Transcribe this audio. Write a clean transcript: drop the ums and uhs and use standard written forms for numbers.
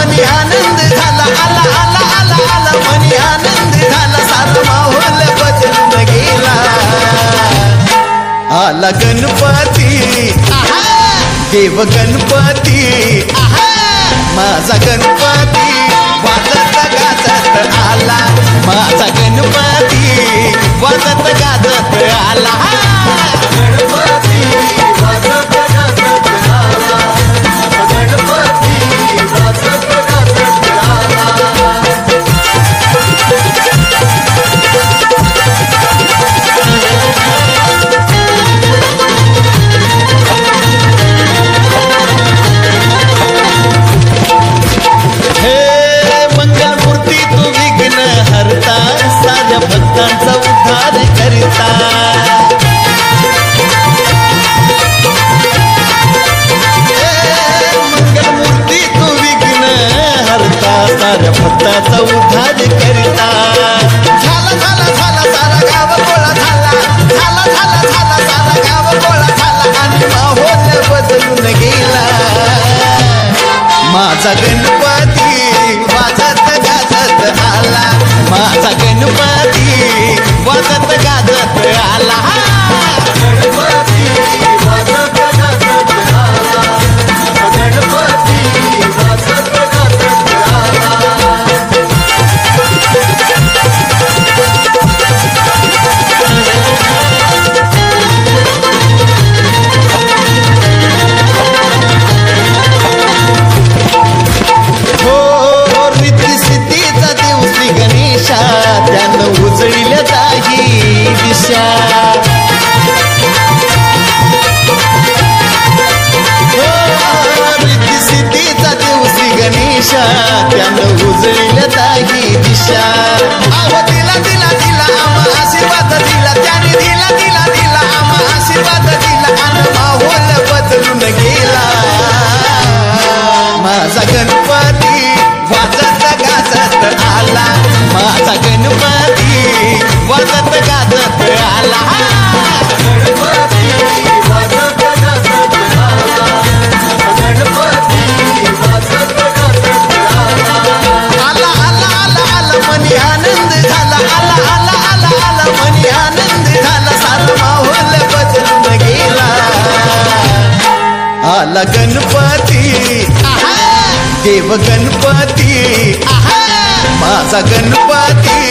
मनी आनंद झाला, आला आला आला आला मनी आनंद झाला, सारा माहोल बदलून गेला. आला गणपती देव गणपती, माझा गणपती वाजत गाजत आला, माझा गणपती वाजत गाजत आला. गणपती वाजत गाजत आला, गणपती वाजत गाजत आला. भक्तांचा उद्धार करिता, मंगलमूर्ती तू विघ्न हरता, साऱ्या भक्ताचा उद्धार करिता. झाला झाला झाला सारा गाव गोळा झाला, झाला झाला झाला सारा गाव गोळा झाला, आणि माहोल बदलून गेला. माझा गणपती वाजत गाजत आला, माझा गणपती वाजत गाजत आला. गणपती वाजत गाजत आला, गणपती वाजत गाजत आला. त्यानं उजळील दाही दिशा, रिद्धी सिद्धीचा देव श्री गणेशा, त्यानं उजळील दाही दिशा. आहो दिला दिला दिला आम्हा आशीर्वाद दिला, त्याने दिला दिला दिला आम्हा आशीर्वाद दिला, आणि माहोल बदलून गेला. माझा गणपती वाजत गाजत आला, माझा गणपती वाजत गाजत आला. गणपती वाजत गाजत आला, गणपती वाजत गाजत आला. आला आला आला आला मनी आनंद झाला, आला आला आला आला मनी आनंद झाला, सारा माहोल बदलून गेला. आला गणपती देव गणपती, माझा गणपती